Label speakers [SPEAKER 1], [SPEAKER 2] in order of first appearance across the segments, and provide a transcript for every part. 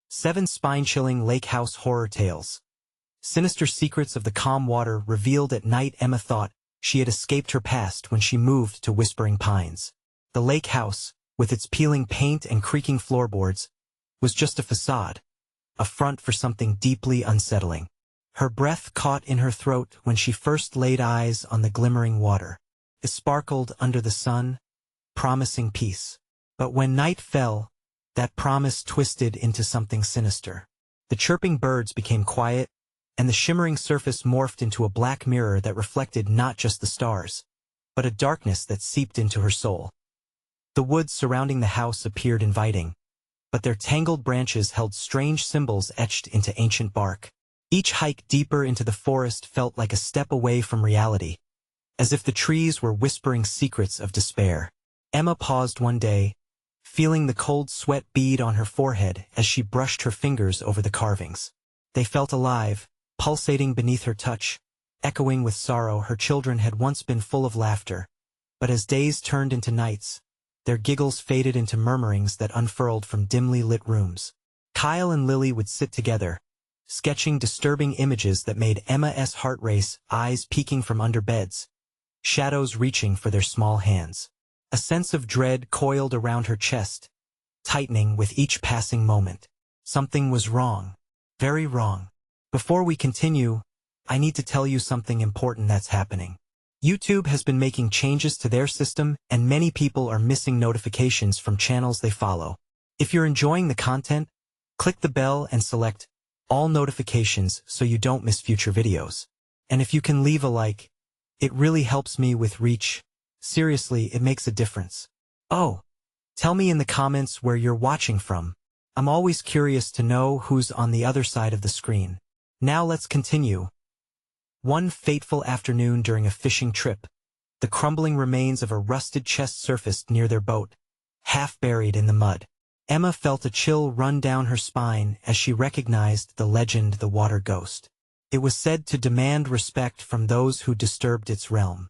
[SPEAKER 1] 7 spine-chilling lake house horror tales. Sinister secrets of the calm water revealed at night. Emma thought she had escaped her past when she moved to Whispering Pines. The lake house, with its peeling paint and creaking floorboards, was just a facade, a front for something deeply unsettling. Her breath caught in her throat when she first laid eyes on the glimmering water. It sparkled under the sun, promising peace. But when night fell, that promise twisted into something sinister. The chirping birds became quiet, and the shimmering surface morphed into a black mirror that reflected not just the stars, but a darkness that seeped into her soul. The woods surrounding the house appeared inviting, but their tangled branches held strange symbols etched into ancient bark. Each hike deeper into the forest felt like a step away from reality, as if the trees were whispering secrets of despair. Emma paused one day, feeling the cold sweat bead on her forehead as she brushed her fingers over the carvings. They felt alive, pulsating beneath her touch, echoing with sorrow. Her children had once been full of laughter, but as days turned into nights, their giggles faded into murmurings that unfurled from dimly lit rooms. Kyle and Lily would sit together, sketching disturbing images that made Emma's heart race, eyes peeking from under beds, shadows reaching for their small hands. A sense of dread coiled around her chest, tightening with each passing moment. Something was wrong. Very wrong. Before we continue, I need to tell you something important that's happening. YouTube has been making changes to their system, and many people are missing notifications from channels they follow. If you're enjoying the content, click the bell and select all notifications so you don't miss future videos. And if you can leave a like, it really helps me with reach. Seriously, it makes a difference. Oh, tell me in the comments where you're watching from. I'm always curious to know who's on the other side of the screen. Now let's continue. One fateful afternoon during a fishing trip, the crumbling remains of a rusted chest surfaced near their boat, half buried in the mud. Emma felt a chill run down her spine as she recognized the legend, the water ghost. It was said to demand respect from those who disturbed its realm.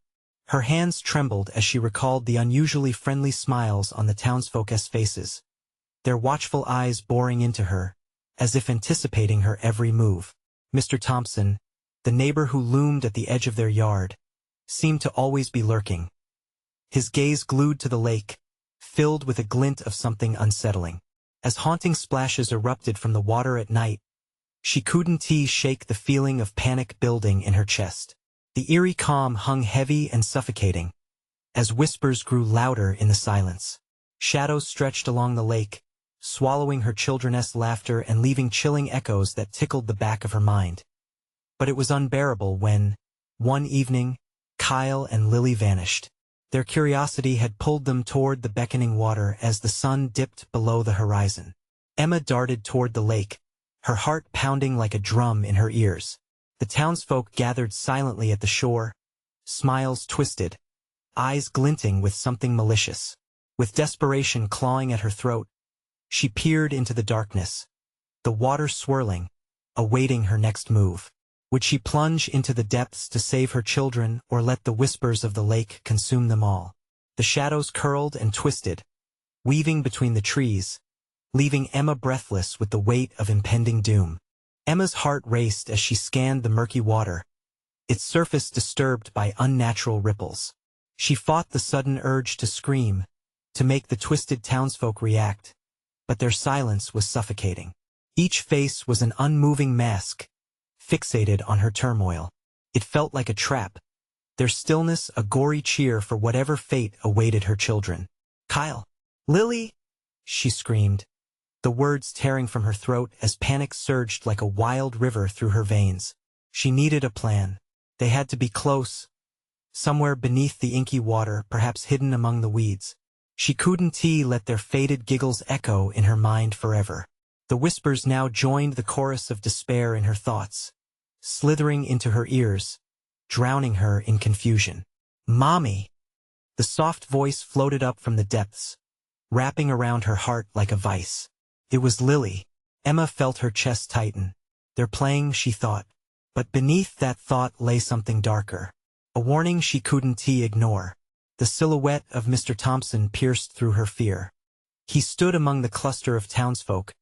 [SPEAKER 1] Her hands trembled as she recalled the unusually friendly smiles on the townsfolk's faces, their watchful eyes boring into her, as if anticipating her every move. Mr. Thompson, the neighbor who loomed at the edge of their yard, seemed to always be lurking, his gaze glued to the lake, filled with a glint of something unsettling. As haunting splashes erupted from the water at night, she couldn't shake the feeling of panic building in her chest. The eerie calm hung heavy and suffocating, as whispers grew louder in the silence. Shadows stretched along the lake, swallowing her children's laughter and leaving chilling echoes that tickled the back of her mind. But it was unbearable when, one evening, Kyle and Lily vanished. Their curiosity had pulled them toward the beckoning water as the sun dipped below the horizon. Emma darted toward the lake, her heart pounding like a drum in her ears. The townsfolk gathered silently at the shore, smiles twisted, eyes glinting with something malicious. With desperation clawing at her throat, she peered into the darkness, the water swirling, awaiting her next move. Would she plunge into the depths to save her children or let the whispers of the lake consume them all? The shadows curled and twisted, weaving between the trees, leaving Emma breathless with the weight of impending doom. Emma's heart raced as she scanned the murky water, its surface disturbed by unnatural ripples. She fought the sudden urge to scream, to make the twisted townsfolk react, but their silence was suffocating. Each face was an unmoving mask, fixated on her turmoil. It felt like a trap, their stillness a gory cheer for whatever fate awaited her children. "Kyle! Lily!" she screamed, the words tearing from her throat as panic surged like a wild river through her veins. She needed a plan. They had to be close, somewhere beneath the inky water, perhaps hidden among the weeds. She couldn't let their faded giggles echo in her mind forever. The whispers now joined the chorus of despair in her thoughts, slithering into her ears, drowning her in confusion. "Mommy!" The soft voice floated up from the depths, wrapping around her heart like a vice. It was Lily. Emma felt her chest tighten. They're playing, she thought. But beneath that thought lay something darker. A warning she couldn't ignore. The silhouette of Mr. Thompson pierced through her fear. He stood among the cluster of townsfolk,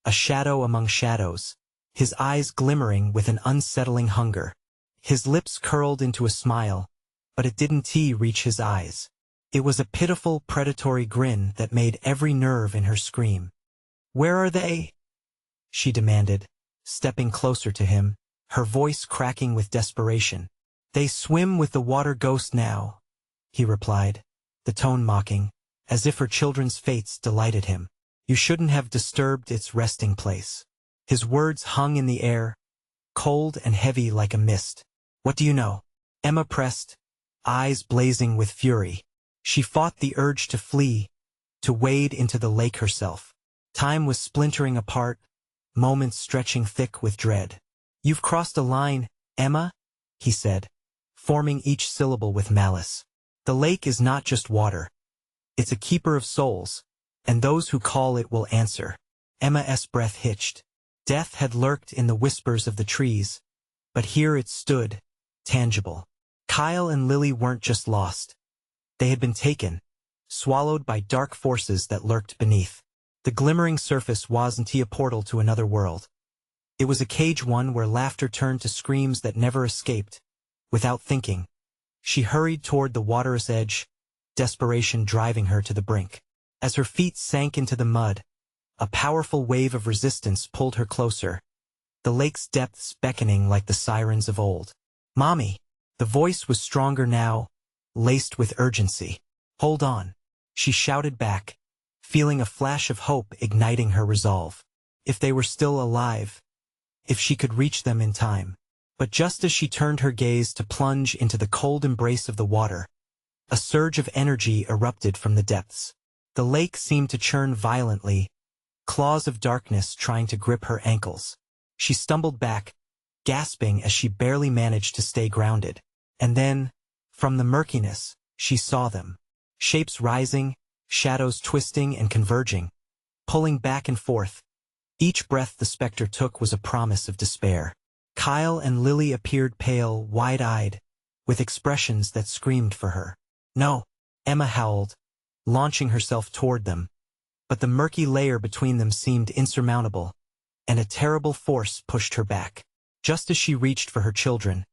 [SPEAKER 1] a shadow among shadows, his eyes glimmering with an unsettling hunger. His lips curled into a smile, but it didn't reach his eyes. It was a pitiful, predatory grin that made every nerve in her scream. "Where are they?" she demanded, stepping closer to him, her voice cracking with desperation. "They swim with the water ghost now," he replied, the tone mocking, as if her children's fates delighted him. "You shouldn't have disturbed its resting place." His words hung in the air, cold and heavy like a mist. "What do you know?" Emma pressed, eyes blazing with fury. She fought the urge to flee, to wade into the lake herself. Time was splintering apart, moments stretching thick with dread. "You've crossed a line, Emma," he said, forming each syllable with malice. "The lake is not just water. It's a keeper of souls, and those who call it will answer." Emma's breath hitched. Death had lurked in the whispers of the trees, but here it stood, tangible. Kyle and Lily weren't just lost. They had been taken, swallowed by dark forces that lurked beneath. The glimmering surface wasn't a portal to another world. It was a cage, one where laughter turned to screams that never escaped. Without thinking, she hurried toward the water's edge, desperation driving her to the brink. As her feet sank into the mud, a powerful wave of resistance pulled her closer, the lake's depths beckoning like the sirens of old. "Mommy!" The voice was stronger now, laced with urgency. "Hold on," she shouted back, feeling a flash of hope igniting her resolve. If they were still alive, if she could reach them in time. But just as she turned her gaze to plunge into the cold embrace of the water, a surge of energy erupted from the depths. The lake seemed to churn violently, claws of darkness trying to grip her ankles. She stumbled back, gasping as she barely managed to stay grounded. And then, from the murkiness, she saw them. Shapes rising, shadows twisting and converging, pulling back and forth. Each breath the specter took was a promise of despair. Kyle and Lily appeared pale, wide-eyed, with expressions that screamed for her. "No!" Emma howled, launching herself toward them. But the murky layer between them seemed insurmountable, and a terrible force pushed her back. Just as she reached for her children,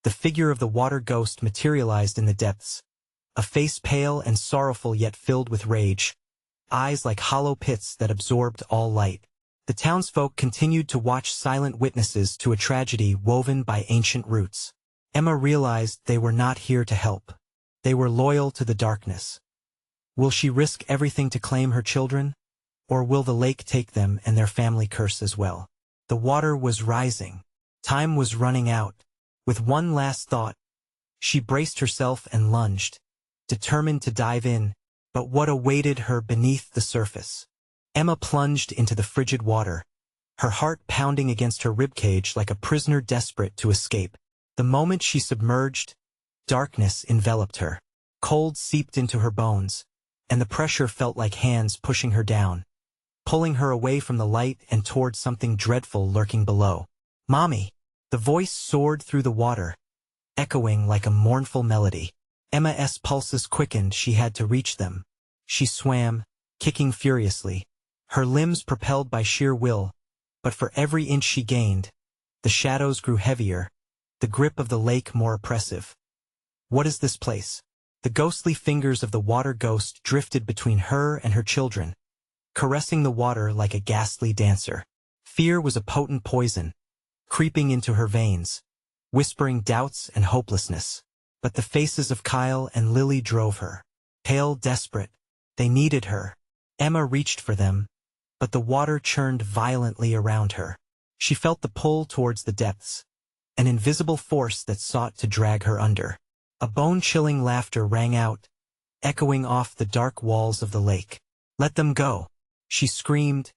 [SPEAKER 1] the figure of the water ghost materialized in the depths, a face pale and sorrowful yet filled with rage, eyes like hollow pits that absorbed all light. The townsfolk continued to watch, silent witnesses to a tragedy woven by ancient roots. Emma realized they were not here to help. They were loyal to the darkness. Will she risk everything to claim her children? Or will the lake take them and their family curse as well? The water was rising. Time was running out. With one last thought, she braced herself and lunged, determined to dive in, but what awaited her beneath the surface? Emma plunged into the frigid water, her heart pounding against her ribcage like a prisoner desperate to escape. The moment she submerged, darkness enveloped her. Cold seeped into her bones, and the pressure felt like hands pushing her down, pulling her away from the light and toward something dreadful lurking below. "Mommy!" The voice soared through the water, echoing like a mournful melody. Emma's pulses quickened. She had to reach them. She swam, kicking furiously, her limbs propelled by sheer will, but for every inch she gained, the shadows grew heavier, the grip of the lake more oppressive. "What is this place?" The ghostly fingers of the water ghost drifted between her and her children, caressing the water like a ghastly dancer. Fear was a potent poison, creeping into her veins, whispering doubts and hopelessness. But the faces of Kyle and Lily drove her. Pale, desperate, they needed her. Emma reached for them, but the water churned violently around her. She felt the pull towards the depths, an invisible force that sought to drag her under. A bone-chilling laughter rang out, echoing off the dark walls of the lake. "Let them go!" she screamed,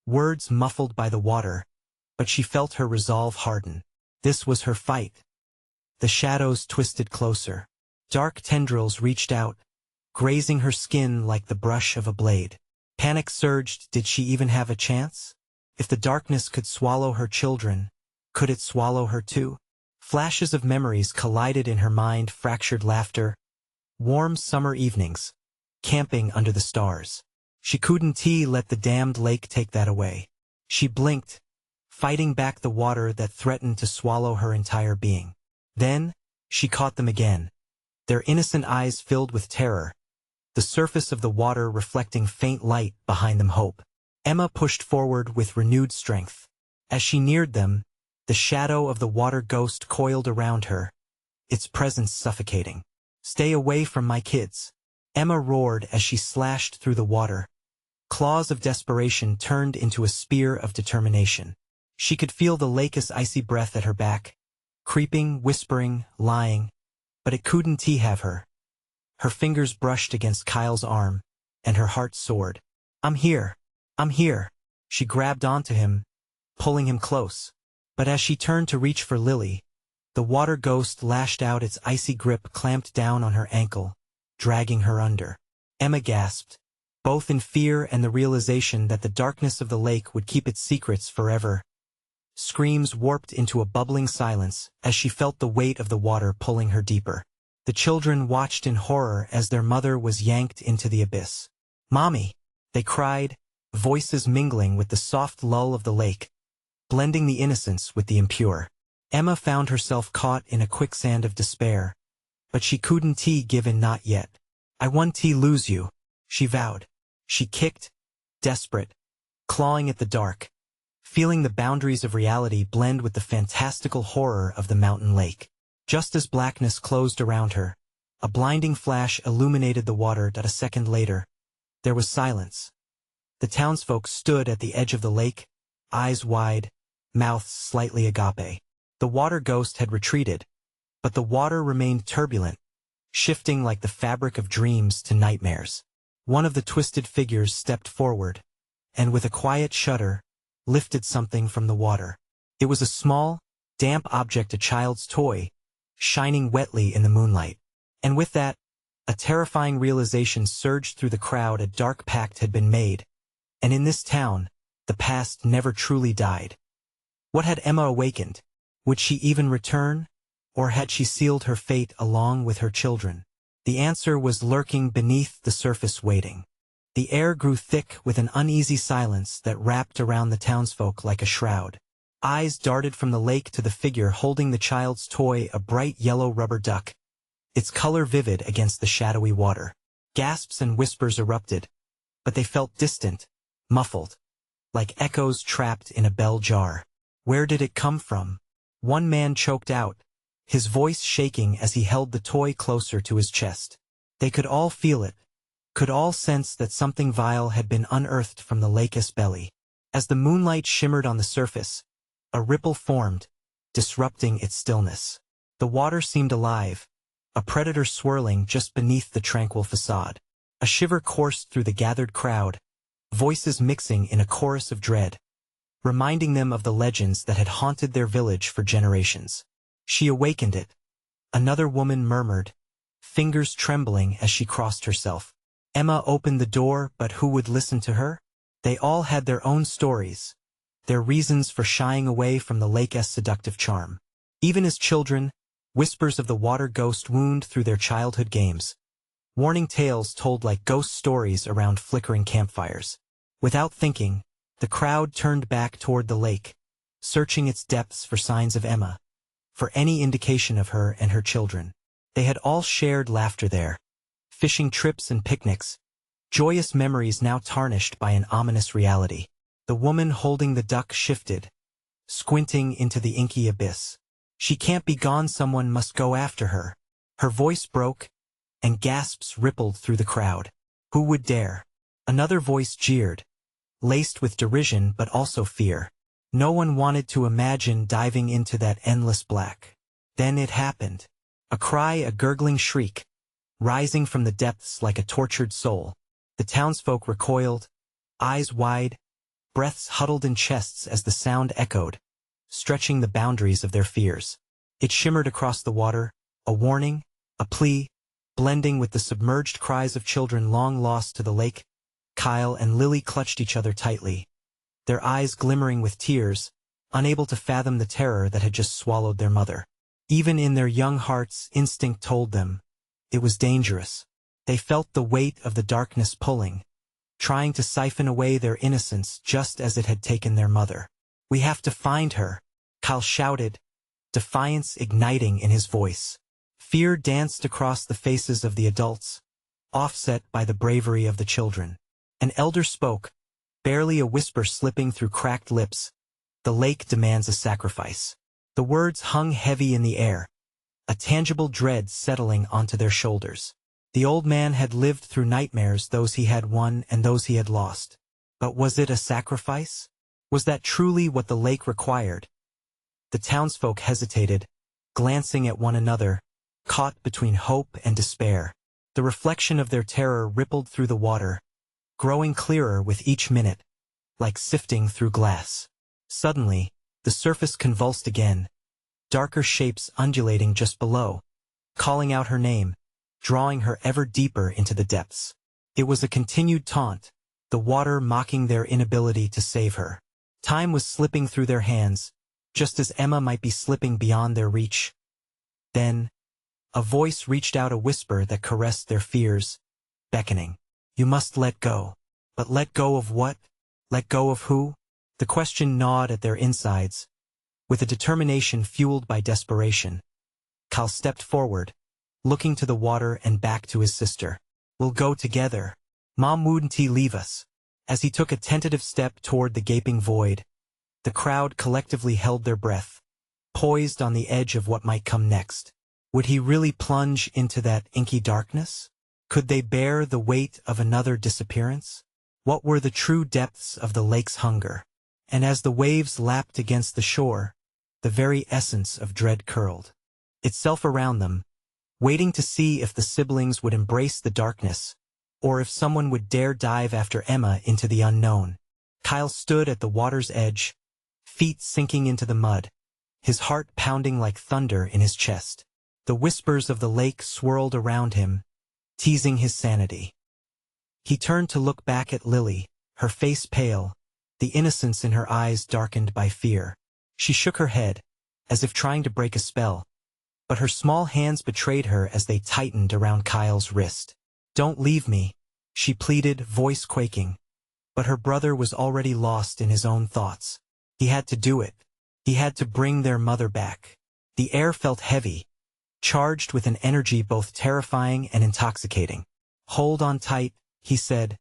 [SPEAKER 1] words muffled by the water, but she felt her resolve harden. This was her fight. The shadows twisted closer. Dark tendrils reached out, grazing her skin like the brush of a blade. Panic surged. Did she even have a chance? If the darkness could swallow her children, could it swallow her too? Flashes of memories collided in her mind, fractured laughter, warm summer evenings, camping under the stars. She couldn't let the damned lake take that away. She blinked, fighting back the water that threatened to swallow her entire being. Then, she caught them again, their innocent eyes filled with terror, the surface of the water reflecting faint light behind them hope. Emma pushed forward with renewed strength. As she neared them, the shadow of the water ghost coiled around her, its presence suffocating. "Stay away from my kids," Emma roared as she slashed through the water. Claws of desperation turned into a spear of determination. She could feel the lake's icy breath at her back, creeping, whispering, lying, but it couldn't have her. Her fingers brushed against Kyle's arm, and her heart soared. I'm here. I'm here." She grabbed onto him, pulling him close. But as she turned to reach for Lily, the water ghost lashed out, its icy grip clamped down on her ankle, dragging her under. Emma gasped, both in fear and the realization that the darkness of the lake would keep its secrets forever. Screams warped into a bubbling silence as she felt the weight of the water pulling her deeper. The children watched in horror as their mother was yanked into the abyss. "Mommy!" they cried, voices mingling with the soft lull of the lake, blending the innocence with the impure. Emma found herself caught in a quicksand of despair, but she couldn't give in, not yet. "I won't lose you," she vowed. She kicked, desperate, clawing at the dark, feeling the boundaries of reality blend with the fantastical horror of the mountain lake. Just as blackness closed around her, a blinding flash illuminated the water. A second later, there was silence. The townsfolk stood at the edge of the lake, eyes wide, mouths slightly agape. The water ghost had retreated, but the water remained turbulent, shifting like the fabric of dreams to nightmares. One of the twisted figures stepped forward, and with a quiet shudder, lifted something from the water. It was a small, damp object, a child's toy, shining wetly in the moonlight. And with that, a terrifying realization surged through the crowd. A dark pact had been made, and in this town, the past never truly died. What had Emma awakened? Would she even return? Or had she sealed her fate along with her children? The answer was lurking beneath the surface, waiting. The air grew thick with an uneasy silence that wrapped around the townsfolk like a shroud. Eyes darted from the lake to the figure holding the child's toy, a bright yellow rubber duck, its color vivid against the shadowy water. Gasps and whispers erupted, but they felt distant, muffled, like echoes trapped in a bell jar. Where did it come from? One man choked out, his voice shaking as he held the toy closer to his chest. They could all feel it, could all sense that something vile had been unearthed from the lake's belly. As the moonlight shimmered on the surface, a ripple formed, disrupting its stillness. The water seemed alive, a predator swirling just beneath the tranquil facade. A shiver coursed through the gathered crowd, voices mixing in a chorus of dread, reminding them of the legends that had haunted their village for generations. "She awakened it," another woman murmured, fingers trembling as she crossed herself. Emma opened the door, but who would listen to her? They all had their own stories, their reasons for shying away from the lake's seductive charm. Even as children, whispers of the water ghost wound through their childhood games, warning tales told like ghost stories around flickering campfires. Without thinking, the crowd turned back toward the lake, searching its depths for signs of Emma, for any indication of her and her children. They had all shared laughter there, fishing trips and picnics, joyous memories now tarnished by an ominous reality. The woman holding the duck shifted, squinting into the inky abyss. "She can't be gone, someone must go after her." Her voice broke, and gasps rippled through the crowd. "Who would dare?" Another voice jeered, laced with derision but also fear. No one wanted to imagine diving into that endless black. Then it happened. A cry, a gurgling shriek, rising from the depths like a tortured soul. The townsfolk recoiled, eyes wide, breaths huddled in chests as the sound echoed, stretching the boundaries of their fears. It shimmered across the water, a warning, a plea, blending with the submerged cries of children long lost to the lake. Kyle and Lily clutched each other tightly, their eyes glimmering with tears, unable to fathom the terror that had just swallowed their mother. Even in their young hearts, instinct told them it was dangerous. They felt the weight of the darkness pulling, trying to siphon away their innocence just as it had taken their mother. "We have to find her," Kyle shouted, defiance igniting in his voice. Fear danced across the faces of the adults, offset by the bravery of the children. An elder spoke, barely a whisper slipping through cracked lips. "The lake demands a sacrifice." The words hung heavy in the air, a tangible dread settling onto their shoulders. The old man had lived through nightmares, those he had won and those he had lost. But was it a sacrifice? Was that truly what the lake required? The townsfolk hesitated, glancing at one another, caught between hope and despair. The reflection of their terror rippled through the water, growing clearer with each minute, like sifting through glass. Suddenly, the surface convulsed again, darker shapes undulating just below, calling out her name, drawing her ever deeper into the depths. It was a continued taunt, the water mocking their inability to save her. Time was slipping through their hands, just as Emma might be slipping beyond their reach. Then, a voice reached out, a whisper that caressed their fears, beckoning. "You must let go." But let go of what? Let go of who? The question gnawed at their insides. With a determination fueled by desperation, Kyle stepped forward, looking to the water and back to his sister. "We'll go together. Mom wouldn't leave us." As he took a tentative step toward the gaping void, the crowd collectively held their breath, poised on the edge of what might come next. Would he really plunge into that inky darkness? Could they bear the weight of another disappearance? What were the true depths of the lake's hunger? And as the waves lapped against the shore, the very essence of dread curled itself around them, waiting to see if the siblings would embrace the darkness, or if someone would dare dive after Emma into the unknown. Kyle stood at the water's edge, feet sinking into the mud, his heart pounding like thunder in his chest. The whispers of the lake swirled around him, teasing his sanity. He turned to look back at Lily, her face pale, the innocence in her eyes darkened by fear. She shook her head, as if trying to break a spell, but her small hands betrayed her as they tightened around Kyle's wrist. "Don't leave me," she pleaded, voice quaking. But her brother was already lost in his own thoughts. He had to do it. He had to bring their mother back. The air felt heavy, charged with an energy both terrifying and intoxicating. "Hold on tight," he said,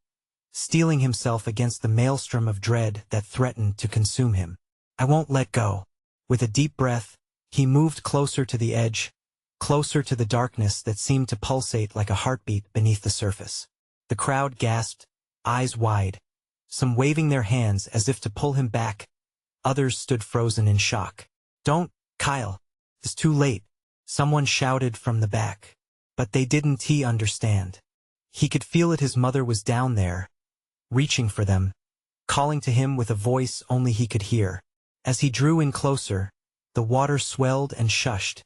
[SPEAKER 1] steeling himself against the maelstrom of dread that threatened to consume him. "I won't let go." With a deep breath, he moved closer to the edge, closer to the darkness that seemed to pulsate like a heartbeat beneath the surface. The crowd gasped, eyes wide, some waving their hands as if to pull him back. Others stood frozen in shock. "Don't, Kyle. It's too late," someone shouted from the back. But they didn't understand. He could feel it, his mother was down there, reaching for them, calling to him with a voice only he could hear. As he drew in closer, the water swelled and shushed,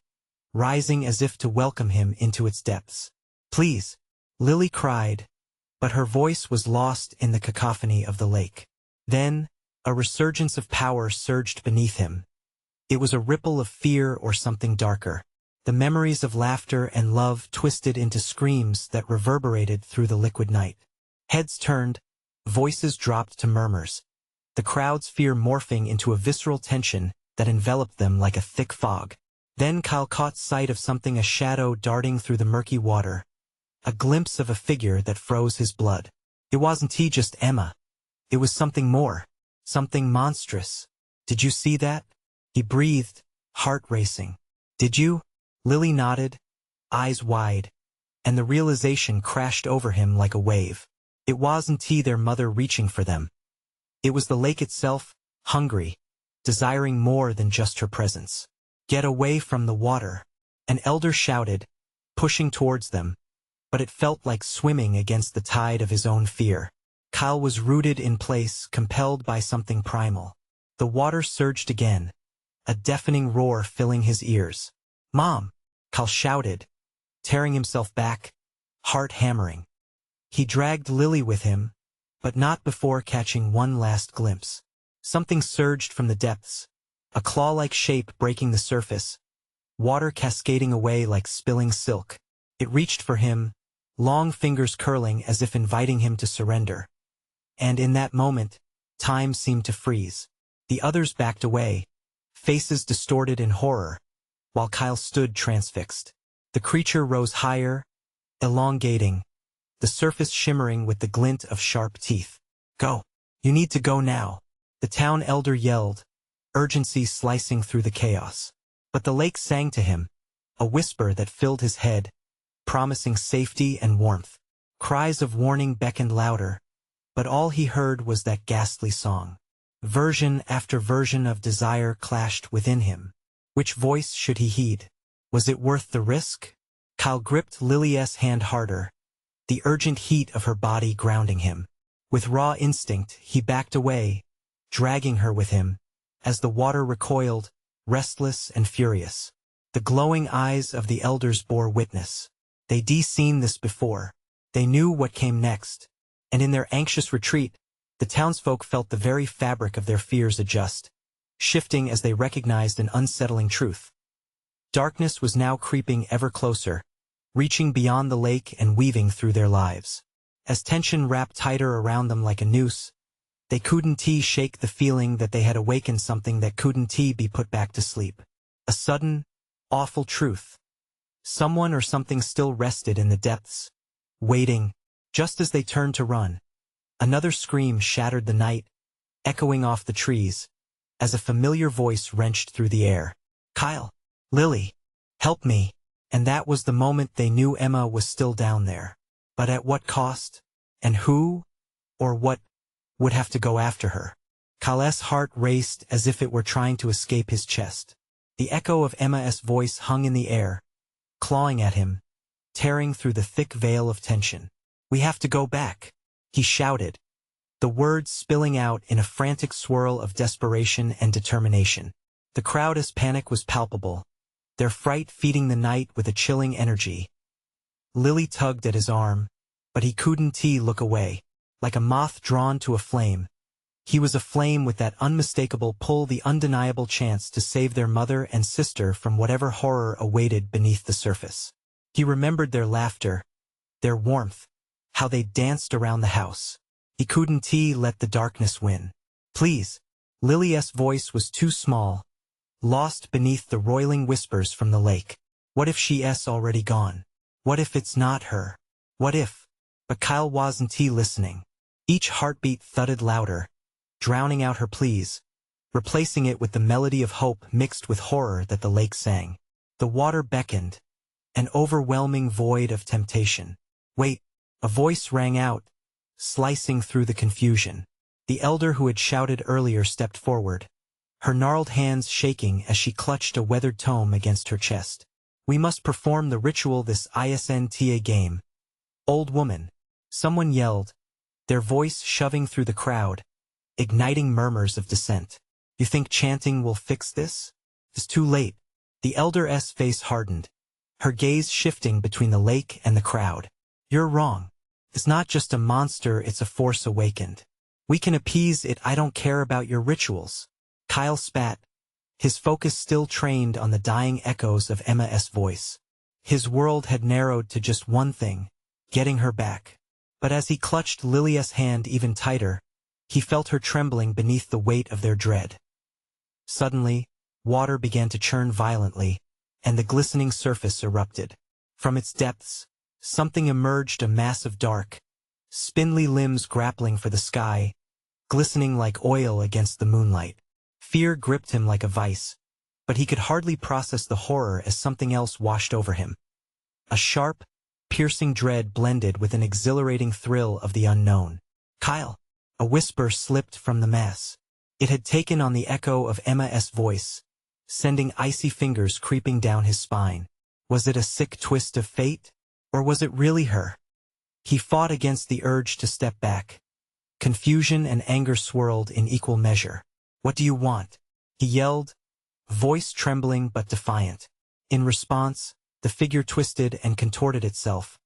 [SPEAKER 1] rising as if to welcome him into its depths. "Please," Lily cried, but her voice was lost in the cacophony of the lake. Then, a resurgence of power surged beneath him. It was a ripple of fear or something darker. The memories of laughter and love twisted into screams that reverberated through the liquid night. Heads turned, voices dropped to murmurs, the crowd's fear morphing into a visceral tension that enveloped them like a thick fog. Then Kyle caught sight of something, a shadow darting through the murky water, a glimpse of a figure that froze his blood. It wasn't just Emma. It was something more, something monstrous. "Did you see that?" he breathed, heart racing. "Did you?" Lily nodded, eyes wide, and the realization crashed over him like a wave. It wasn't their mother reaching for them. It was the lake itself, hungry, desiring more than just her presence. "Get away from the water," an elder shouted, pushing towards them, but it felt like swimming against the tide of his own fear. Kyle was rooted in place, compelled by something primal. The water surged again, a deafening roar filling his ears. "Mom!" Kyle shouted, tearing himself back, heart hammering. He dragged Lily with him, but not before catching one last glimpse. Something surged from the depths, a claw-like shape breaking the surface, water cascading away like spilling silk. It reached for him, long fingers curling as if inviting him to surrender. And in that moment, time seemed to freeze. The others backed away, faces distorted in horror, while Kyle stood transfixed. The creature rose higher, elongating, the surface shimmering with the glint of sharp teeth. Go. You need to go now. The town elder yelled, urgency slicing through the chaos. But the lake sang to him, a whisper that filled his head, promising safety and warmth. Cries of warning beckoned louder, but all he heard was that ghastly song. Version after version of desire clashed within him. Which voice should he heed? Was it worth the risk? Kyle gripped Lily's hand harder, the urgent heat of her body grounding him. With raw instinct, he backed away, dragging her with him, as the water recoiled, restless and furious. The glowing eyes of the elders bore witness. They'd seen this before. They knew what came next, and in their anxious retreat, the townsfolk felt the very fabric of their fears adjust, shifting as they recognized an unsettling truth. Darkness was now creeping ever closer, reaching beyond the lake and weaving through their lives. As tension wrapped tighter around them like a noose, they couldn't shake the feeling that they had awakened something that couldn't be put back to sleep. A sudden, awful truth. Someone or something still rested in the depths, waiting, just as they turned to run. Another scream shattered the night, echoing off the trees, as a familiar voice wrenched through the air. Kyle, Lily, help me. And that was the moment they knew Emma was still down there. But at what cost? And who, or what, would have to go after her? Kyle's heart raced as if it were trying to escape his chest. The echo of Emma's voice hung in the air, clawing at him, tearing through the thick veil of tension. We have to go back, he shouted, the words spilling out in a frantic swirl of desperation and determination. The crowd's panic was palpable, their fright feeding the night with a chilling energy. Lily tugged at his arm, but he couldn't look away. Like a moth drawn to a flame, he was aflame with that unmistakable pull, the undeniable chance to save their mother and sister from whatever horror awaited beneath the surface. He remembered their laughter, their warmth, how they danced around the house. He couldn't let the darkness win. Please. Lily's voice was too small, lost beneath the roiling whispers from the lake. What if she's already gone? What if it's not her? What if? But Kyle wasn't listening. Each heartbeat thudded louder, drowning out her pleas, replacing it with the melody of hope mixed with horror that the lake sang. The water beckoned, an overwhelming void of temptation. Wait, a voice rang out, slicing through the confusion. The elder who had shouted earlier stepped forward, her gnarled hands shaking as she clutched a weathered tome against her chest. We must perform the ritual this isn't game. Old woman. Someone yelled, their voice shoving through the crowd, igniting murmurs of dissent. You think chanting will fix this? It's too late. The elder's face hardened, her gaze shifting between the lake and the crowd. You're wrong. It's not just a monster, it's a force awakened. We can appease it, I don't care about your rituals. Kyle spat, his focus still trained on the dying echoes of Emma's voice. His world had narrowed to just one thing, getting her back. But as he clutched Lily's hand even tighter, he felt her trembling beneath the weight of their dread. Suddenly, water began to churn violently, and the glistening surface erupted. From its depths, something emerged, a mass of dark, spindly limbs grappling for the sky, glistening like oil against the moonlight. Fear gripped him like a vice, but he could hardly process the horror as something else washed over him. A sharp, piercing dread blended with an exhilarating thrill of the unknown. Kyle! A whisper slipped from the mass. It had taken on the echo of Emma's voice, sending icy fingers creeping down his spine. Was it a sick twist of fate? Or was it really her? He fought against the urge to step back. Confusion and anger swirled in equal measure. What do you want? He yelled, voice trembling but defiant. In response, the figure twisted and contorted itself,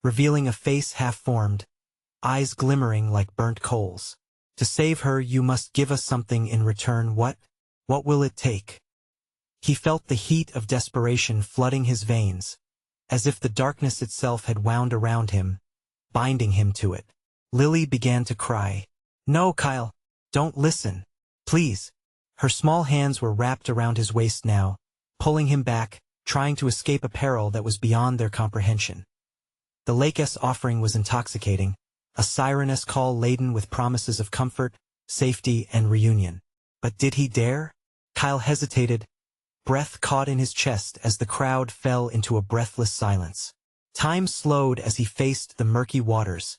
[SPEAKER 1] revealing a face half-formed, eyes glimmering like burnt coals. To save her, you must give us something in return. What? What will it take? He felt the heat of desperation flooding his veins, as if the darkness itself had wound around him, binding him to it. Lily began to cry, No, Kyle. Don't listen. Please. Her small hands were wrapped around his waist now, pulling him back, trying to escape a peril that was beyond their comprehension. The lake's offering was intoxicating, a sireness call laden with promises of comfort, safety, and reunion. But did he dare? Kyle hesitated, breath caught in his chest as the crowd fell into a breathless silence. Time slowed as he faced the murky waters,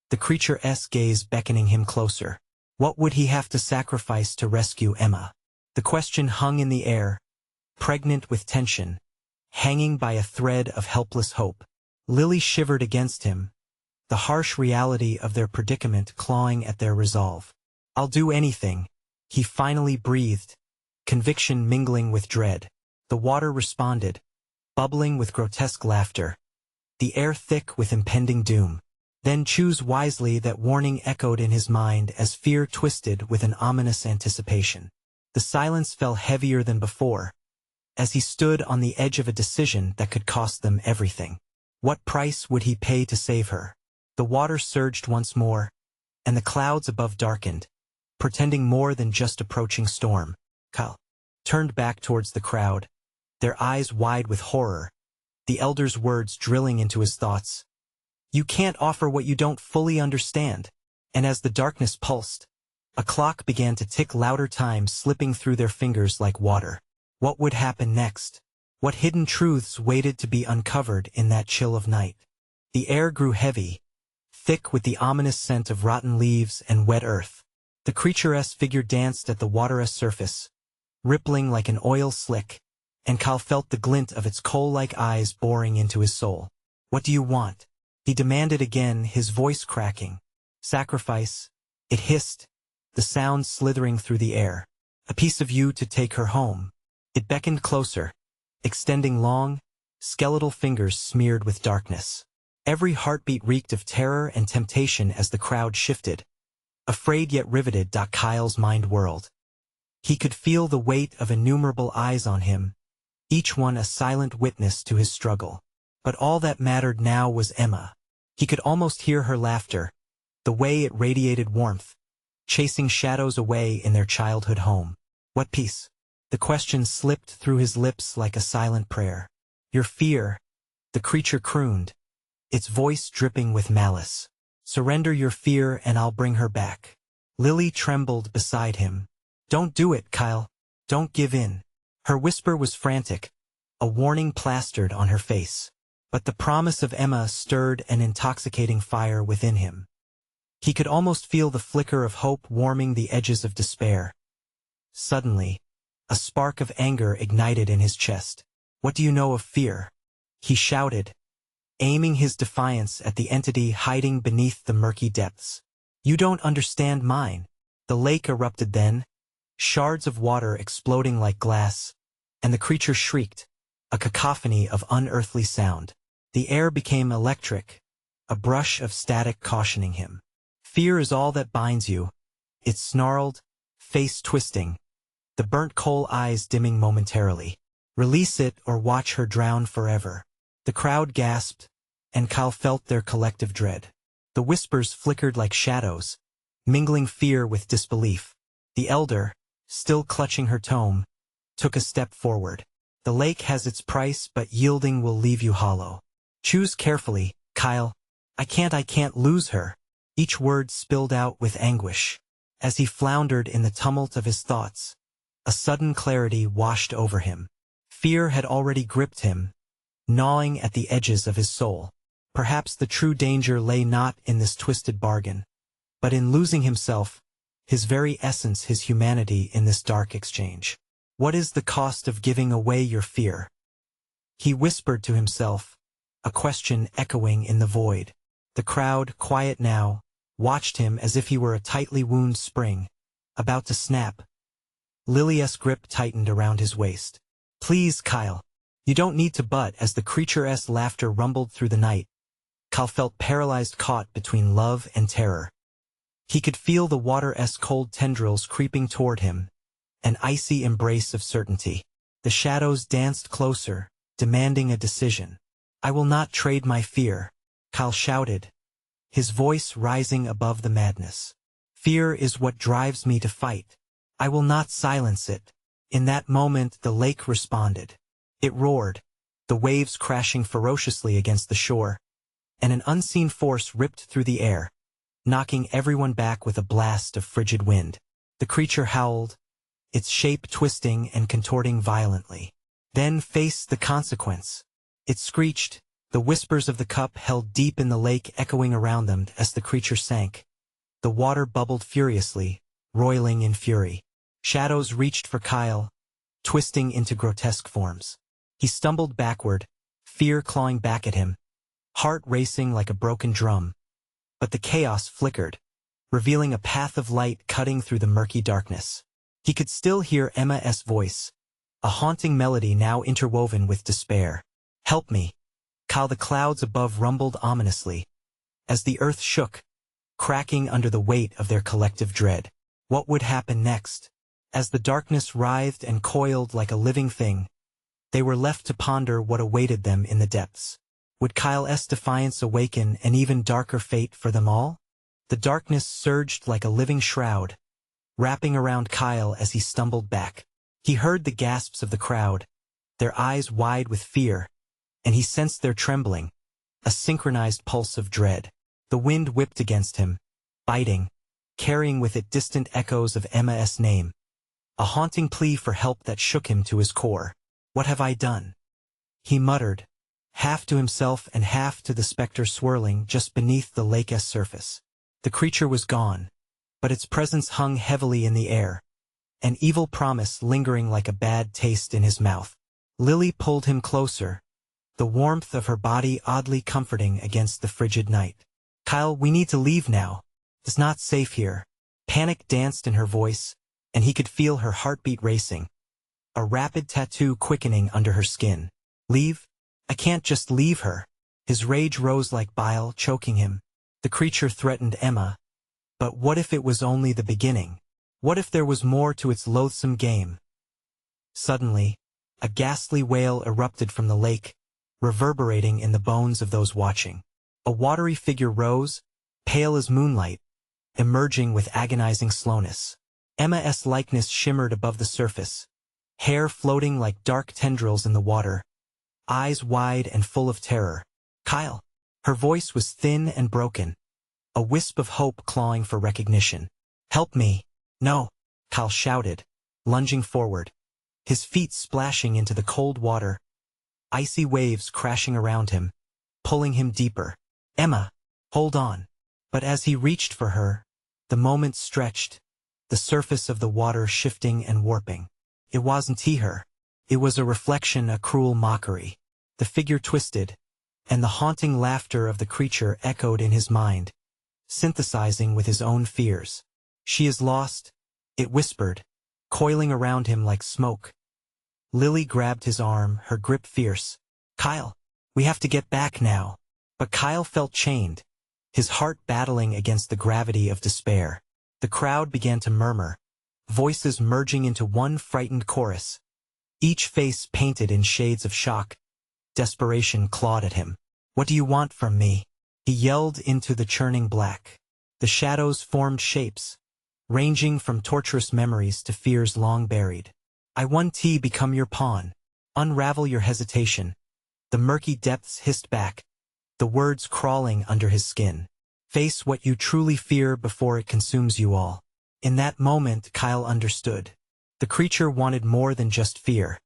[SPEAKER 1] the creature's gaze beckoning him closer. What would he have to sacrifice to rescue Emma? The question hung in the air, pregnant with tension, hanging by a thread of helpless hope. Lily shivered against him, the harsh reality of their predicament clawing at their resolve. I'll do anything, he finally breathed, conviction mingling with dread. The water responded, bubbling with grotesque laughter, the air thick with impending doom. Then choose wisely, that warning echoed in his mind as fear twisted with an ominous anticipation. The silence fell heavier than before, as he stood on the edge of a decision that could cost them everything. What price would he pay to save her? The water surged once more, and the clouds above darkened, pretending more than just approaching storm. Kyle turned back towards the crowd, their eyes wide with horror, the elder's words drilling into his thoughts. You can't offer what you don't fully understand. And as the darkness pulsed, a clock began to tick, louder, time slipping through their fingers like water. What would happen next? What hidden truths waited to be uncovered in that chill of night? The air grew heavy, thick with the ominous scent of rotten leaves and wet earth. The creature's figure danced at the water's surface, rippling like an oil slick, and Kyle felt the glint of its coal-like eyes boring into his soul. What do you want? He demanded again, his voice cracking. Sacrifice, it hissed, the sound slithering through the air. A piece of you to take her home. It beckoned closer, extending long, skeletal fingers smeared with darkness. Every heartbeat reeked of terror and temptation as the crowd shifted, afraid yet riveted. Kyle's mind whirled. He could feel the weight of innumerable eyes on him, each one a silent witness to his struggle. But all that mattered now was Emma. He could almost hear her laughter, the way it radiated warmth, chasing shadows away in their childhood home. What peace? The question slipped through his lips like a silent prayer. Your fear, the creature crooned, its voice dripping with malice. Surrender your fear and I'll bring her back. Lily trembled beside him. Don't do it, Kyle. Don't give in. Her whisper was frantic, a warning plastered on her face. But the promise of Emma stirred an intoxicating fire within him. He could almost feel the flicker of hope warming the edges of despair. Suddenly, a spark of anger ignited in his chest. What do you know of fear? He shouted, aiming his defiance at the entity hiding beneath the murky depths. You don't understand mine. The lake erupted then, shards of water exploding like glass, and the creature shrieked, a cacophony of unearthly sound. The air became electric, a brush of static cautioning him. Fear is all that binds you. It snarled, face twisting, the burnt coal eyes dimming momentarily. Release it or watch her drown forever. The crowd gasped, and Kyle felt their collective dread. The whispers flickered like shadows, mingling fear with disbelief. The elder, still clutching her tome, took a step forward. The lake has its price, but yielding will leave you hollow. Choose carefully, Kyle. I can't lose her. Each word spilled out with anguish. As he floundered in the tumult of his thoughts, a sudden clarity washed over him. Fear had already gripped him, gnawing at the edges of his soul. Perhaps the true danger lay not in this twisted bargain, but in losing himself, his very essence, his humanity in this dark exchange. What is the cost of giving away your fear? He whispered to himself, a question echoing in the void. The crowd, quiet now, watched him as if he were a tightly wound spring, about to snap. Lily's grip tightened around his waist. Please, Kyle. You don't need to butt. As the creature's laughter rumbled through the night, Kyle felt paralyzed, caught between love and terror. He could feel the water's cold tendrils creeping toward him, an icy embrace of certainty. The shadows danced closer, demanding a decision. I will not trade my fear, Kyle shouted, his voice rising above the madness. Fear is what drives me to fight. I will not silence it. In that moment the lake responded. It roared, the waves crashing ferociously against the shore, and an unseen force ripped through the air, knocking everyone back with a blast of frigid wind. The creature howled, its shape twisting and contorting violently. Then faced the consequence. It screeched, the whispers of the cup held deep in the lake echoing around them as the creature sank. The water bubbled furiously, roiling in fury. Shadows reached for Kyle, twisting into grotesque forms. He stumbled backward, fear clawing back at him, heart racing like a broken drum. But the chaos flickered, revealing a path of light cutting through the murky darkness. He could still hear Emma's voice, a haunting melody now interwoven with despair. "Help me." Kyle. The clouds above rumbled ominously, as the earth shook, cracking under the weight of their collective dread. What would happen next? As the darkness writhed and coiled like a living thing, they were left to ponder what awaited them in the depths. Would Kyle's defiance awaken an even darker fate for them all? The darkness surged like a living shroud, wrapping around Kyle as he stumbled back. He heard the gasps of the crowd, their eyes wide with fear, and he sensed their trembling, a synchronized pulse of dread. The wind whipped against him, biting, carrying with it distant echoes of Emma's name, a haunting plea for help that shook him to his core. "What have I done?" he muttered, half to himself and half to the specter swirling just beneath the lake's surface. The creature was gone, but its presence hung heavily in the air, an evil promise lingering like a bad taste in his mouth. Lily pulled him closer, the warmth of her body oddly comforting against the frigid night. "Kyle, we need to leave now. It's not safe here." Panic danced in her voice, and he could feel her heartbeat racing, a rapid tattoo quickening under her skin. "Leave? I can't just leave her." His rage rose like bile, choking him. The creature threatened Emma. But what if it was only the beginning? What if there was more to its loathsome game? Suddenly, a ghastly wail erupted from the lake, reverberating in the bones of those watching. A watery figure rose, pale as moonlight, emerging with agonizing slowness. Emma's likeness shimmered above the surface, hair floating like dark tendrils in the water, eyes wide and full of terror. "Kyle." Her voice was thin and broken, a wisp of hope clawing for recognition. "Help me." "No," Kyle shouted, lunging forward, his feet splashing into the cold water, icy waves crashing around him, pulling him deeper. "Emma, hold on." But as he reached for her, the moment stretched, the surface of the water shifting and warping. It wasn't her. It was a reflection, a cruel mockery. The figure twisted, and the haunting laughter of the creature echoed in his mind, synthesizing with his own fears. "She is lost," it whispered, coiling around him like smoke. Lily grabbed his arm, her grip fierce. "Kyle, we have to get back now." But Kyle felt chained, his heart battling against the gravity of despair. The crowd began to murmur, voices merging into one frightened chorus. Each face painted in shades of shock. Desperation clawed at him. "What do you want from me?" he yelled into the churning black. The shadows formed shapes, ranging from torturous memories to fears long buried. "I want to become your pawn. Unravel your hesitation." The murky depths hissed back, the words crawling under his skin. "Face what you truly fear before it consumes you all." In that moment, Kyle understood. The creature wanted more than just fear.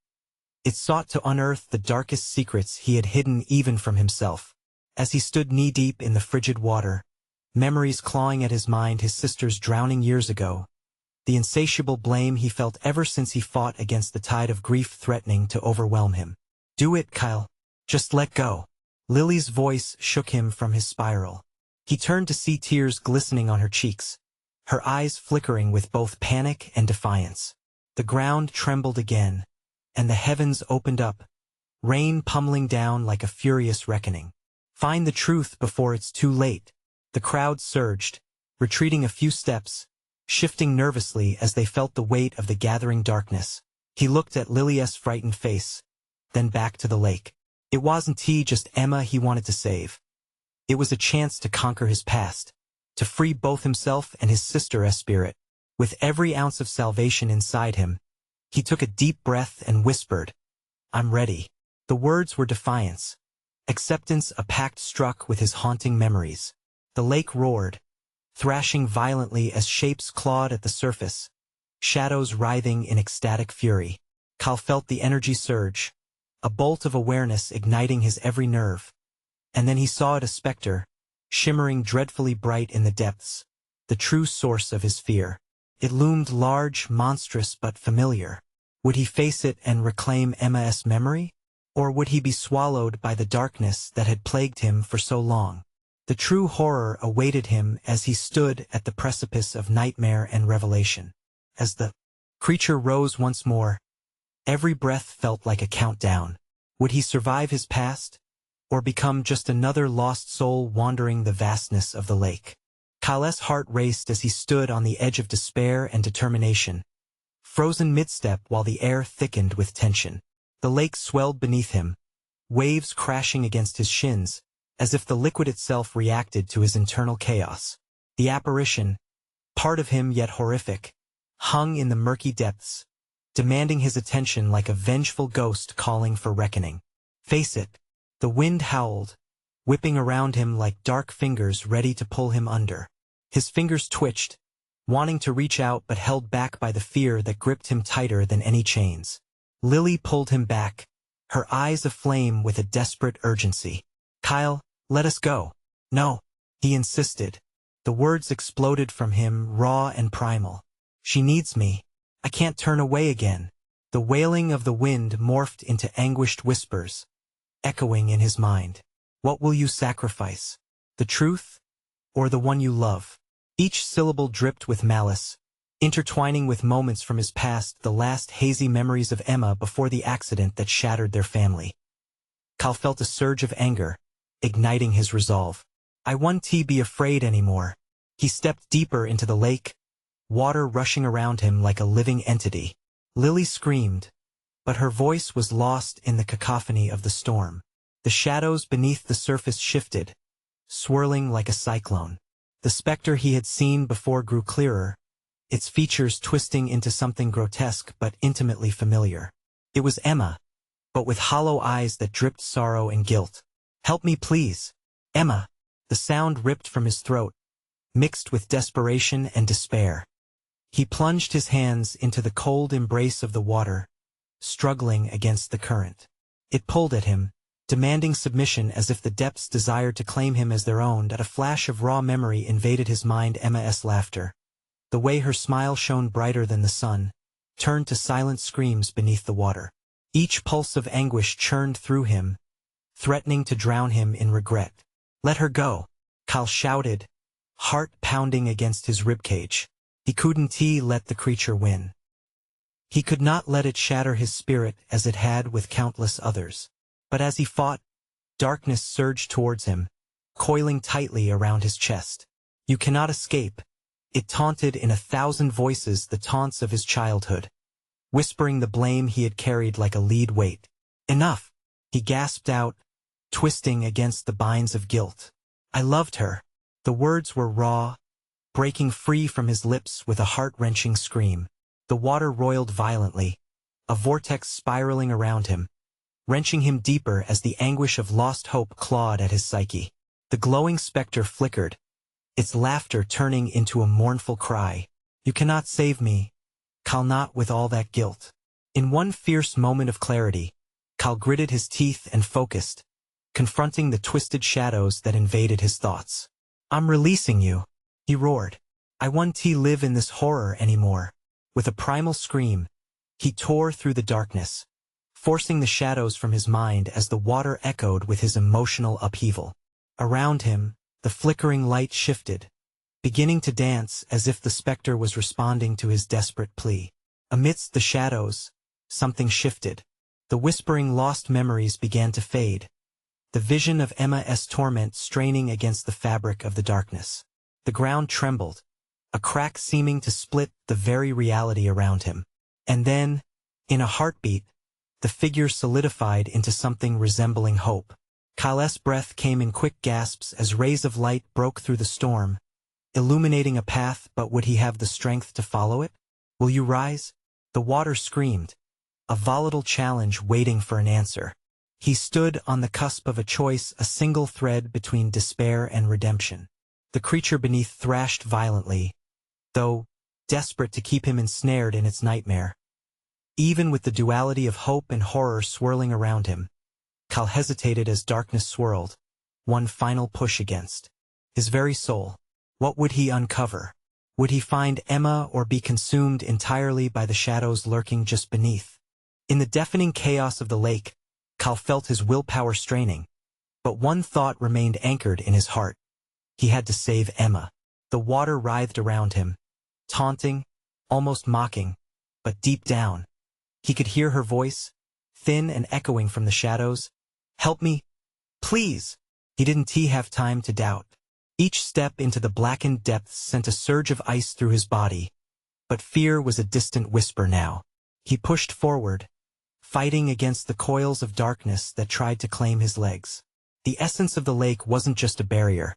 [SPEAKER 1] It sought to unearth the darkest secrets he had hidden even from himself. As he stood knee-deep in the frigid water, memories clawing at his mind, his sister's drowning years ago, the insatiable blame he felt ever since he fought against the tide of grief threatening to overwhelm him. "Do it, Kyle. Just let go." Lily's voice shook him from his spiral. He turned to see tears glistening on her cheeks, her eyes flickering with both panic and defiance. The ground trembled again, and the heavens opened up, rain pummeling down like a furious reckoning. "Find the truth before it's too late." The crowd surged, retreating a few steps, shifting nervously as they felt the weight of the gathering darkness. He looked at Lily's frightened face, then back to the lake. It wasn't just Emma he wanted to save. It was a chance to conquer his past, to free both himself and his sister's spirit. With every ounce of salvation inside him, he took a deep breath and whispered, "I'm ready." The words were defiance. Acceptance, a pact struck with his haunting memories. The lake roared, thrashing violently as shapes clawed at the surface, shadows writhing in ecstatic fury. Kyle felt the energy surge, a bolt of awareness igniting his every nerve. And then he saw it, a specter, shimmering dreadfully bright in the depths, the true source of his fear. It loomed large, monstrous, but familiar. Would he face it and reclaim Emma's memory? Or would he be swallowed by the darkness that had plagued him for so long? The true horror awaited him as he stood at the precipice of nightmare and revelation. As the creature rose once more, every breath felt like a countdown. Would he survive his past, or become just another lost soul wandering the vastness of the lake? Kyle's heart raced as he stood on the edge of despair and determination, frozen mid-step while the air thickened with tension. The lake swelled beneath him, waves crashing against his shins, as if the liquid itself reacted to his internal chaos. The apparition, part of him yet horrific, hung in the murky depths, demanding his attention like a vengeful ghost calling for reckoning. Face it. The wind howled, whipping around him like dark fingers ready to pull him under. His fingers twitched, wanting to reach out but held back by the fear that gripped him tighter than any chains. Lily pulled him back, her eyes aflame with a desperate urgency. "Kyle, let us go." "No," he insisted. The words exploded from him, raw and primal. "She needs me. I can't turn away again." The wailing of the wind morphed into anguished whispers, echoing in his mind. "What will you sacrifice? The truth, or the one you love?" Each syllable dripped with malice, intertwining with moments from his past, the last hazy memories of Emma before the accident that shattered their family. Kyle felt a surge of anger, igniting his resolve. "I won't be afraid anymore." He stepped deeper into the lake, water rushing around him like a living entity. Lily screamed, but her voice was lost in the cacophony of the storm. The shadows beneath the surface shifted, swirling like a cyclone. The specter he had seen before grew clearer, its features twisting into something grotesque but intimately familiar. It was Emma, but with hollow eyes that dripped sorrow and guilt. "Help me, please. Emma." The sound ripped from his throat, mixed with desperation and despair. He plunged his hands into the cold embrace of the water, struggling against the current. It pulled at him, demanding submission as if the depths desired to claim him as their own. At a flash of raw memory invaded his mind, Emma's laughter. The way her smile shone brighter than the sun, turned to silent screams beneath the water. Each pulse of anguish churned through him, threatening to drown him in regret. "Let her go," Kyle shouted, heart pounding against his ribcage. He couldn't let the creature win. He could not let it shatter his spirit as it had with countless others. But as he fought, darkness surged towards him, coiling tightly around his chest. "You cannot escape," it taunted in 1,000 voices, the taunts of his childhood, whispering the blame he had carried like a lead weight. "Enough," he gasped out, twisting against the binds of guilt. "I loved her." The words were raw, breaking free from his lips with a heart-wrenching scream. The water roiled violently, a vortex spiraling around him, wrenching him deeper as the anguish of lost hope clawed at his psyche. The glowing specter flickered, its laughter turning into a mournful cry. "You cannot save me, Kyle, not with all that guilt." In one fierce moment of clarity, Kyle gritted his teeth and focused, confronting the twisted shadows that invaded his thoughts. "I'm releasing you," he roared. "I won't live in this horror anymore." With a primal scream, he tore through the darkness, forcing the shadows from his mind as the water echoed with his emotional upheaval. Around him, the flickering light shifted, beginning to dance as if the specter was responding to his desperate plea. Amidst the shadows, something shifted. The whispering lost memories began to fade, the vision of Emma's torment straining against the fabric of the darkness. The ground trembled, a crack seeming to split the very reality around him. And then, in a heartbeat, the figure solidified into something resembling hope. Kyle's breath came in quick gasps as rays of light broke through the storm, illuminating a path, but would he have the strength to follow it? Will you rise? The water screamed, a volatile challenge waiting for an answer. He stood on the cusp of a choice, a single thread between despair and redemption. The creature beneath thrashed violently, though desperate to keep him ensnared in its nightmare. Even with the duality of hope and horror swirling around him, Cal hesitated as darkness swirled, one final push against his very soul. What would he uncover? Would he find Emma or be consumed entirely by the shadows lurking just beneath? In the deafening chaos of the lake, Cal felt his willpower straining, but one thought remained anchored in his heart. He had to save Emma. The water writhed around him, taunting, almost mocking, but deep down, he could hear her voice, thin and echoing from the shadows. "Help me, please!" He didn't have time to doubt. Each step into the blackened depths sent a surge of ice through his body, but fear was a distant whisper now. He pushed forward, fighting against the coils of darkness that tried to claim his legs. The essence of the lake wasn't just a barrier.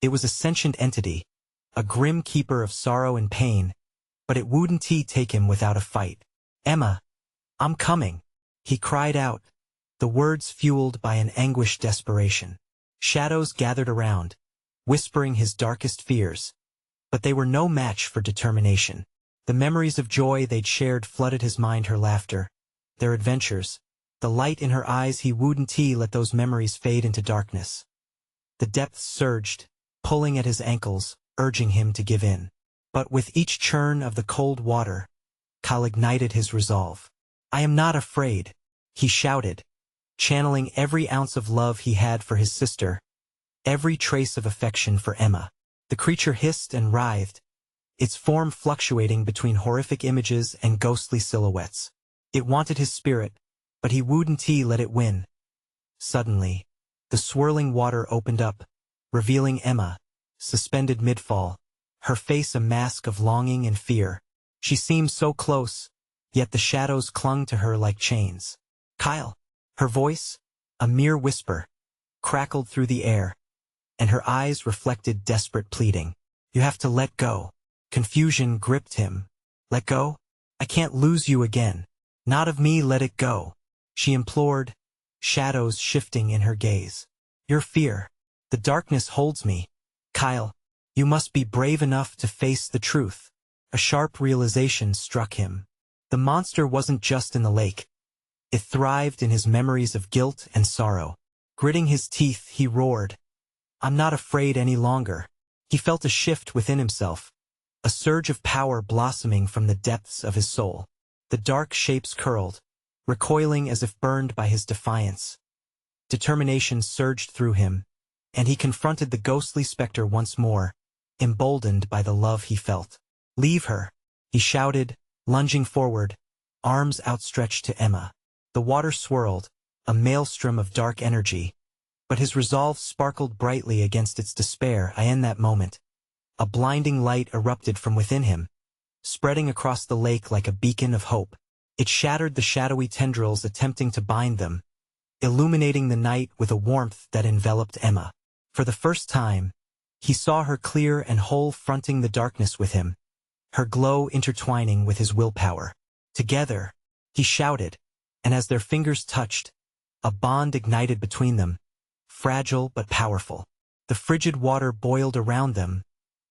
[SPEAKER 1] It was a sentient entity, a grim keeper of sorrow and pain, but it wouldn't take him without a fight. "Emma, I'm coming," he cried out, the words fueled by an anguished desperation. Shadows gathered around, whispering his darkest fears, but they were no match for determination. The memories of joy they'd shared flooded his mind, her laughter, their adventures, the light in her eyes. He wouldn't let those memories fade into darkness. The depths surged, pulling at his ankles, urging him to give in. But with each churn of the cold water, Cal ignited his resolve. "I am not afraid," he shouted, channeling every ounce of love he had for his sister, every trace of affection for Emma. The creature hissed and writhed, its form fluctuating between horrific images and ghostly silhouettes. It wanted his spirit, but he wouldn't let it win. Suddenly, the swirling water opened up, revealing Emma, suspended mid-fall, her face a mask of longing and fear. She seemed so close, yet the shadows clung to her like chains. "Kyle!" Her voice, a mere whisper, crackled through the air, and her eyes reflected desperate pleading. "You have to let go." Confusion gripped him. "Let go? I can't lose you again. Not of me, let it go," she implored, shadows shifting in her gaze. "Your fear. The darkness holds me. Kyle, you must be brave enough to face the truth." A sharp realization struck him. The monster wasn't just in the lake. It thrived in his memories of guilt and sorrow. Gritting his teeth, he roared, "I'm not afraid any longer." He felt a shift within himself, a surge of power blossoming from the depths of his soul. The dark shapes curled, recoiling as if burned by his defiance. Determination surged through him, and he confronted the ghostly specter once more, emboldened by the love he felt. "Leave her," he shouted, lunging forward, arms outstretched to Emma. The water swirled, a maelstrom of dark energy, but his resolve sparkled brightly against its despair. In that moment, a blinding light erupted from within him, spreading across the lake like a beacon of hope. It shattered the shadowy tendrils attempting to bind them, illuminating the night with a warmth that enveloped Emma. For the first time, he saw her clear and whole, fronting the darkness with him, her glow intertwining with his willpower. "Together," he shouted, and as their fingers touched, a bond ignited between them, fragile but powerful. The frigid water boiled around them,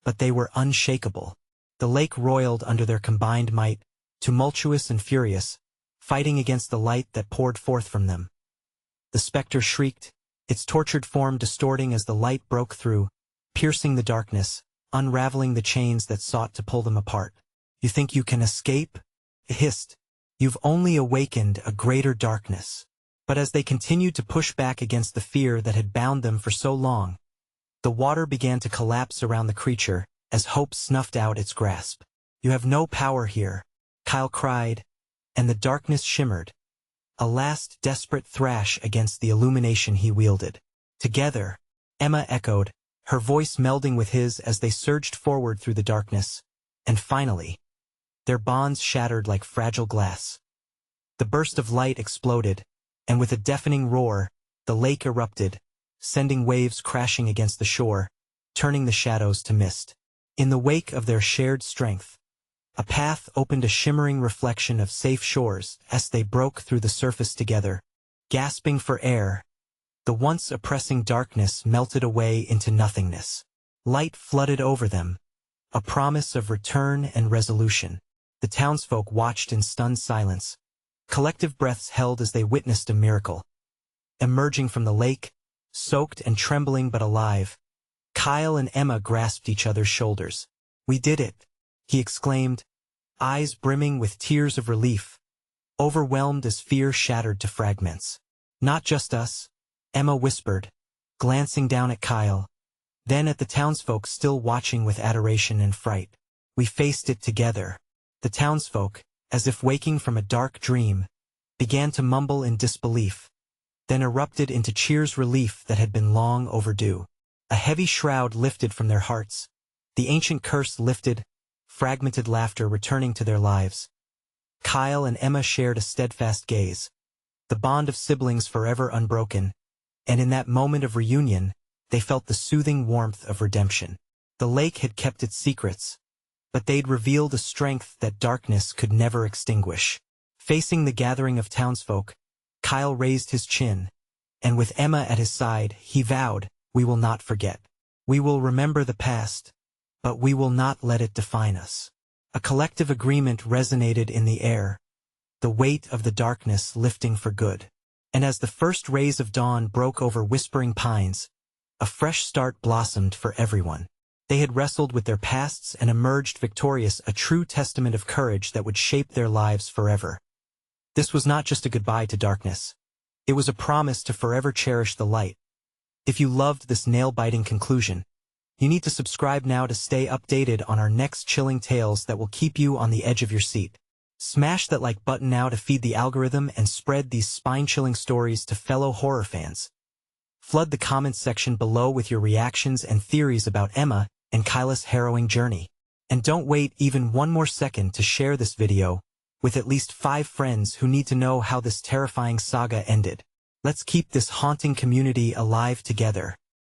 [SPEAKER 1] but they were unshakable. The lake roiled under their combined might, tumultuous and furious, fighting against the light that poured forth from them. The specter shrieked, its tortured form distorting as the light broke through, piercing the darkness, unraveling the chains that sought to pull them apart. "You think you can escape?" it hissed. "You've only awakened a greater darkness." But as they continued to push back against the fear that had bound them for so long, the water began to collapse around the creature as hope snuffed out its grasp. "You have no power here," Kyle cried, and the darkness shimmered, a last desperate thrash against the illumination he wielded. "Together," Emma echoed, her voice melding with his as they surged forward through the darkness, and finally, their bonds shattered like fragile glass. The burst of light exploded, and with a deafening roar, the lake erupted, sending waves crashing against the shore, turning the shadows to mist. In the wake of their shared strength, a path opened a shimmering reflection of safe shores as they broke through the surface together. Gasping for air, the once oppressing darkness melted away into nothingness. Light flooded over them, a promise of return and resolution. The townsfolk watched in stunned silence, collective breaths held as they witnessed a miracle. Emerging from the lake, soaked and trembling but alive, Kyle and Emma grasped each other's shoulders. "We did it," he exclaimed, eyes brimming with tears of relief, overwhelmed as fear shattered to fragments. "Not just us," Emma whispered, glancing down at Kyle, then at the townsfolk still watching with adoration and fright. "We faced it together." The townsfolk, as if waking from a dark dream, began to mumble in disbelief, then erupted into cheers relief that had been long overdue. A heavy shroud lifted from their hearts, the ancient curse lifted, fragmented laughter returning to their lives. Kyle and Emma shared a steadfast gaze, the bond of siblings forever unbroken, and in that moment of reunion, they felt the soothing warmth of redemption. The lake had kept its secrets, but they'd revealed a strength that darkness could never extinguish. Facing the gathering of townsfolk, Kyle raised his chin, and with Emma at his side, he vowed, "We will not forget. We will remember the past, but we will not let it define us." A collective agreement resonated in the air, the weight of the darkness lifting for good. And as the first rays of dawn broke over Whispering Pines, a fresh start blossomed for everyone. They had wrestled with their pasts and emerged victorious, a true testament of courage that would shape their lives forever. This was not just a goodbye to darkness. It was a promise to forever cherish the light. If you loved this nail-biting conclusion, you need to subscribe now to stay updated on our next chilling tales that will keep you on the edge of your seat. Smash that like button now to feed the algorithm and spread these spine-chilling stories to fellow horror fans. Flood the comments section below with your reactions and theories about Emma and Kyla's harrowing journey. And don't wait even one more second to share this video with at least 5 friends who need to know how this terrifying saga ended. Let's keep this haunting community alive together.